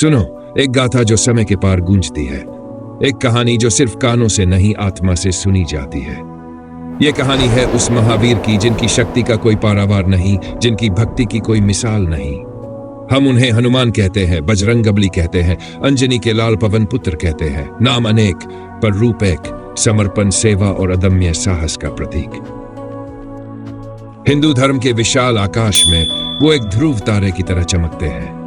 सुनो, एक गाथा जो समय के पार गूंजती है, एक कहानी जो सिर्फ कानों से नहीं आत्मा से सुनी जाती है। यह कहानी है उस महावीर की जिनकी शक्ति का कोई पारावार नहीं, जिनकी भक्ति की कोई मिसाल नहीं। हम उन्हें हनुमान कहते हैं, बजरंगबली कहते हैं, अंजनी के लाल पवन पुत्र कहते हैं। नाम अनेक पर रूप एक, समर्पण, सेवा और अदम्य साहस का प्रतीक। हिंदू धर्म के विशाल आकाश में वो एक ध्रुव तारे की तरह चमकते हैं।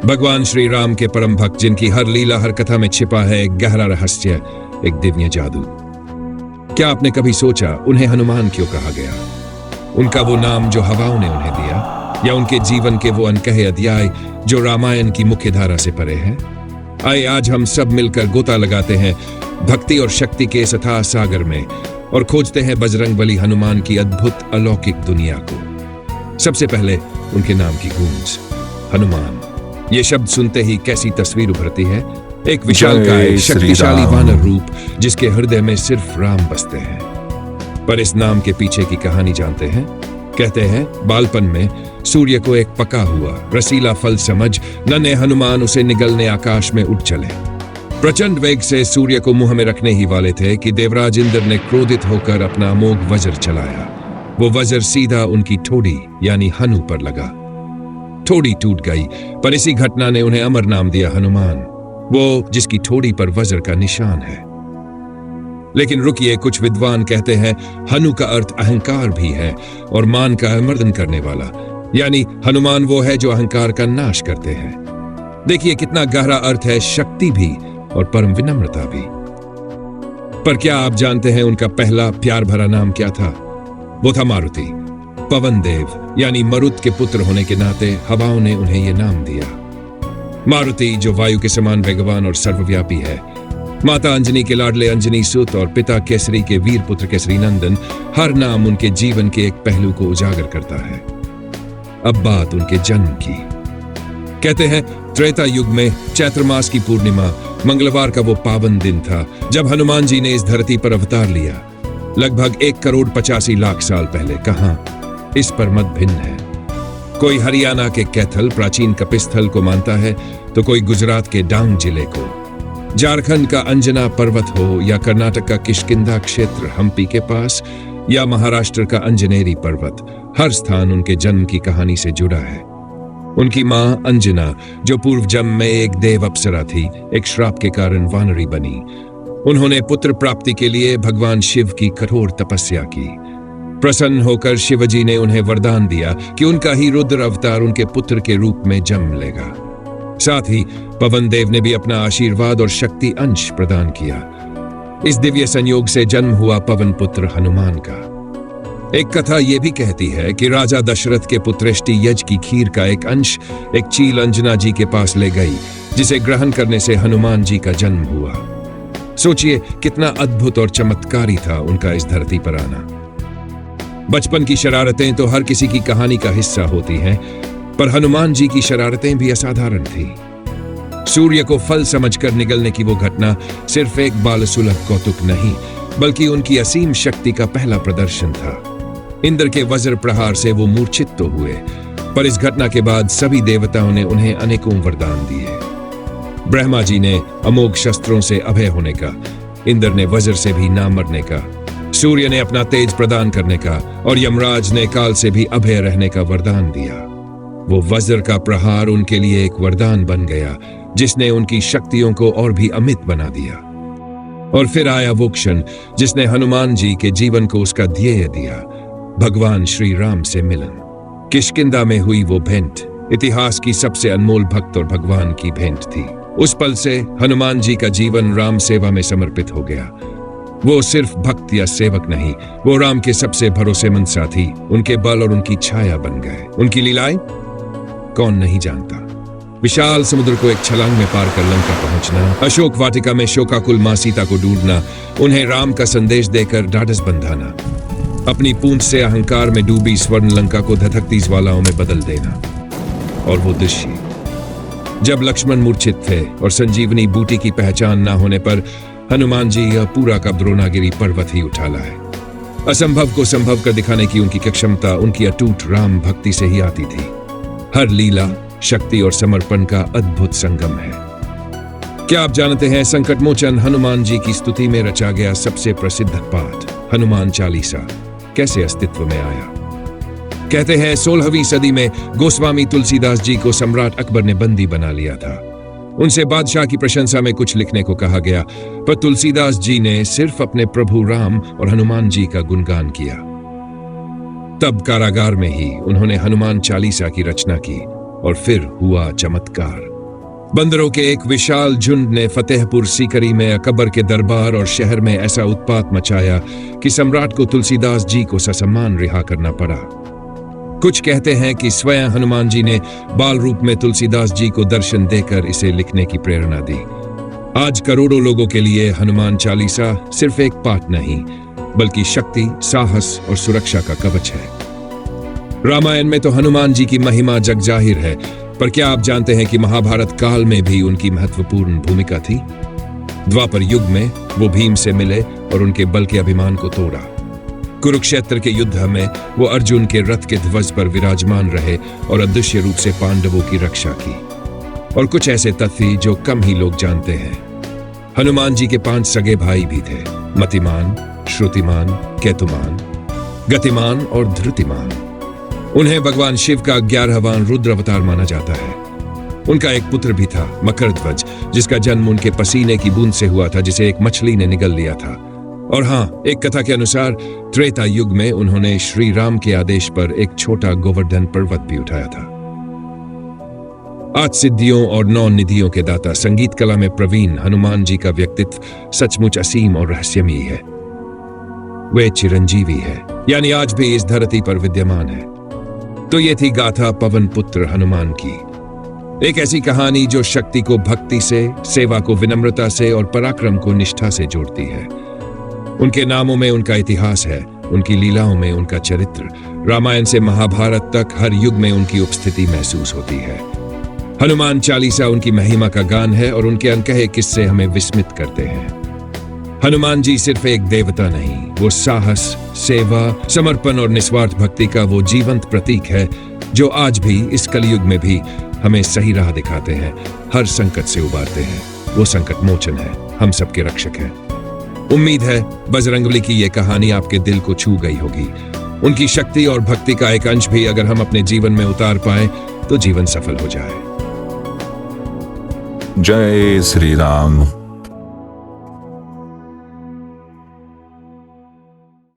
भगवान श्री राम के परम भक्त जिनकी हर लीला, हर कथा में छिपा है एक गहरा रहस्य, एक दिव्य जादू। क्या आपने कभी सोचा उन्हें हनुमान क्यों कहा गया? उनका वो नाम जो हवाओं ने उन्हें दिया, या उनके जीवन के वो अनकहे अध्याय जो रामायण की मुख्य धारा से परे हैं? आइए आज हम सब मिलकर गोता लगाते हैं भक्ति और शक्ति के इस अथाह सागर में और खोजते हैं बजरंगबली हनुमान की अद्भुत अलौकिक दुनिया को। सबसे पहले उनके नाम की गूंज, हनुमान। ये शब्द सुनते ही कैसी तस्वीर उभरती है? एक विशालकाय, शक्तिशाली वानर रूप जिसके हृदय में सिर्फ राम बसते हैं। पर इस नाम के पीछे की कहानी जानते हैं? कहते हैं बालपन में सूर्य को एक पका हुआ रसीला फल समझ नन्हे हनुमान उसे निगलने आकाश में उठ चले। प्रचंड वेग से सूर्य को मुंह में रखने ही वाले थे कि देवराज इंद्र ने क्रोधित होकर अपना अमोघ वज्र चलाया। वो वज्र सीधा उनकी ठोड़ी यानी हनु पर लगा। ठोड़ी टूट गई, पर इसी घटना ने उन्हें अमर नाम दिया हनुमान, वो जिसकी ठोड़ी पर वज्र का निशान है। लेकिन रुकिए, कुछ विद्वान कहते हैं हनु का अर्थ अहंकार भी है और मान का मर्दन करने वाला, यानी हनुमान वो है जो अहंकार का नाश करते हैं। देखिए कितना गहरा अर्थ है, शक्ति भी और परम विनम्रता भी। पर क्या आप जानते हैं उनका पहला प्यार भरा नाम क्या था? वो था मारुति, पवन देव, यानी मरुत के पुत्र होने के नाते हवाओं ने उन्हें यह नाम दिया। मारुति जो वायु के समान वेगवान और सर्वव्यापी है, माता अंजनी के लाडले अंजनी सुत और पिता केसरी के वीर पुत्र केसरी नंदन, हर नाम उनके जीवन के एक पहलू को उजागर करता है। अब बात उनके जन्म की। कहते हैं त्रेता युग में चैत्र मास की पूर्णिमा मंगलवार का वो पावन दिन था जब हनुमान जी ने इस धरती पर अवतार लिया। लगभग 1,85,00,000 साल पहले। कहां? इस पर मत भिन्न है। कोई हरियाणा के कैथल प्राचीन कपिस्थल को मानता है, तो कोई गुजरात के डांग जिले को, झारखंड का अंजना पर्वत हो या कर्नाटक का किष्किंधा क्षेत्र हम्पी के पास या महाराष्ट्र का अंजनेरी पर्वत, हर स्थान उनके जन्म की कहानी से जुड़ा है। उनकी मां अंजना जो पूर्व जन्म में एक देव अप्सरा थी, एक श्राप के कारण वानरी बनी। उन्होंने पुत्र प्राप्ति के लिए भगवान शिव की कठोर तपस्या की। प्रसन्न होकर शिवजी ने उन्हें वरदान दिया कि उनका ही रुद्र अवतार उनके पुत्र के रूप में जन्म लेगा। साथ ही पवन देव ने भी अपना आशीर्वाद और शक्ति अंश प्रदान किया। इस दिव्य संयोग से जन्म हुआ पवन पुत्र हनुमान का। एक कथा यह भी कहती है कि राजा दशरथ के पुत्रेष्टि यज की खीर का एक अंश एक चील अंजना जी के पास ले गई, जिसे ग्रहण करने से हनुमान जी का जन्म हुआ। सोचिए कितना अद्भुत और चमत्कारी था उनका इस धरती पर आना। बचपन की शरारतें तो हर किसी की कहानी का हिस्सा होती हैं, पर हनुमान जी की शरारतें भी असाधारण थी। सूर्य को फल समझकर निगलने की वो घटना सिर्फ एक बालसुलभ कौतुक नहीं, बल्कि उनकी असीम शक्ति का पहला प्रदर्शन था। इंद्र के वज्र प्रहार से वो मूर्छित तो हुए, पर इस घटना के बाद सभी देवताओं ने उन्हें अनेकों वरदान दिए। ब्रह्मा जी ने अमोघ शस्त्रों से अभय होने का, इंद्र ने वज्र से भी ना मरने का, सूर्य ने अपना तेज प्रदान करने का और यमराज ने काल से भी अभय रहने का वरदान दिया। वो वज्र का प्रहार उनके लिए एक वरदान बन गया, जिसने उनकी शक्तियों को और भी अमित बना दिया। और फिर आया वो क्षण जिसने हनुमान जी के जीवन को उसका ध्येय दिया, भगवान श्री राम से मिलन। किष्किंधा में हुई वो भेंट इतिहास की सबसे अनमोल भक्त और भगवान की भेंट थी। उस पल से हनुमान जी का जीवन राम सेवा में समर्पित हो गया। वो सिर्फ भक्त या सेवक नहीं, वो राम के सबसे भरोसेमंद साथी, उनके बल और उनकी छाया बन गए। उनकी लीलाएं कौन नहीं जानता? विशाल समुद्र को एक छलांग में पार कर लंका पहुंचना, अशोक वाटिका में शोकाकुल मां सीता को ढूंढना, उन्हें राम का संदेश देकर ढाढ़स बंधाना, अपनी पूंछ से अहंकार में डूबी स्वर्ण लंका को धधकती ज्वालाओं में बदल देना। और वो दृश्य जब लक्ष्मण मूर्छित थे और संजीवनी बूटी की पहचान ना होने पर हनुमान जी यह पूरा का द्रोणागिरी पर्वत ही उठा लाए। असंभव को संभव कर दिखाने की उनकी क्षमता उनकी अटूट राम भक्ति से ही आती थी। हर लीला, शक्ति और समर्पण का अद्भुत संगम है। क्या आप जानते हैं संकट मोचन हनुमान जी की स्तुति में रचा गया सबसे प्रसिद्ध पाठ हनुमान चालीसा कैसे अस्तित्व में आया? कहते हैं 16वीं सदी में गोस्वामी तुलसीदास जी को सम्राट अकबर ने बंदी बना लिया था। उनसे बादशाह की प्रशंसा में कुछ लिखने को कहा गया, पर तुलसीदास जी ने सिर्फ अपने प्रभु राम और हनुमान जी का गुणगान किया। तब कारागार में ही उन्होंने हनुमान चालीसा की रचना की और फिर हुआ चमत्कार। बंदरों के एक विशाल झुंड ने फतेहपुर सीकरी में अकबर के दरबार और शहर में ऐसा उत्पात मचाया कि सम्राट को तुलसीदास जी को ससम्मान रिहा करना पड़ा। कुछ कहते हैं कि स्वयं हनुमान जी ने बाल रूप में तुलसीदास जी को दर्शन देकर इसे लिखने की प्रेरणा दी। आज करोड़ों लोगों के लिए हनुमान चालीसा सिर्फ एक पाठ नहीं, बल्कि शक्ति, साहस और सुरक्षा का कवच है। रामायण में तो हनुमान जी की महिमा जग जाहिर है, पर क्या आप जानते हैं कि महाभारत काल में भी उनकी महत्वपूर्ण भूमिका थी? द्वापर युग में वो भीम से मिले और उनके बल के अभिमान को तोड़ा। कुरुक्षेत्र के युद्ध में वो अर्जुन के रथ के ध्वज पर विराजमान रहे और अदृश्य रूप से पांडवों की रक्षा की। और कुछ ऐसे तथ्य जो कम ही लोग जानते हैं। हनुमान जी के 5 सगे भाई भी थे, मतिमान, श्रुतिमान, केतुमान, गतिमान और धृतिमान। उन्हें भगवान शिव का 11वां रुद्र अवतार माना जाता है। उनका एक पुत्र भी था, मकरध्वज, जिसका जन्म उनके पसीने की बूंद से हुआ था, जिसे एक मछली ने निगल लिया था। और हाँ, एक कथा के अनुसार त्रेता युग में उन्होंने श्री राम के आदेश पर एक छोटा गोवर्धन पर्वत भी उठाया था। 8 सिद्धियों और 9 निधियों के दाता, संगीत कला में प्रवीण हनुमान जी का व्यक्तित्व सचमुच असीम और रहस्यमयी है। वे चिरंजीवी है, यानी आज भी इस धरती पर विद्यमान है। तो ये थी गाथा पवन पुत्र हनुमान की, एक ऐसी कहानी जो शक्ति को भक्ति से, सेवा को विनम्रता से और पराक्रम को निष्ठा से जोड़ती है। उनके नामों में उनका इतिहास है, उनकी लीलाओं में उनका चरित्र। रामायण से महाभारत तक हर युग में उनकी उपस्थिति महसूस होती है। हनुमान चालीसा उनकी महिमा का गान है और उनके अनकहे किस्से हमें विस्मित करते हैं। हनुमान जी सिर्फ एक देवता नहीं, वो साहस, सेवा, समर्पण और निस्वार्थ भक्ति का वो जीवंत प्रतीक है जो आज भी इस कलयुग में भी हमें सही राह दिखाते हैं, हर संकट से उबारते हैं। वो संकट मोचन है, हम सबके रक्षक हैं। उम्मीद है बजरंगबली की ये कहानी आपके दिल को छू गई होगी। उनकी शक्ति और भक्ति का एक अंश भी अगर हम अपने जीवन में उतार पाए तो जीवन सफल हो जाए। जय श्री राम।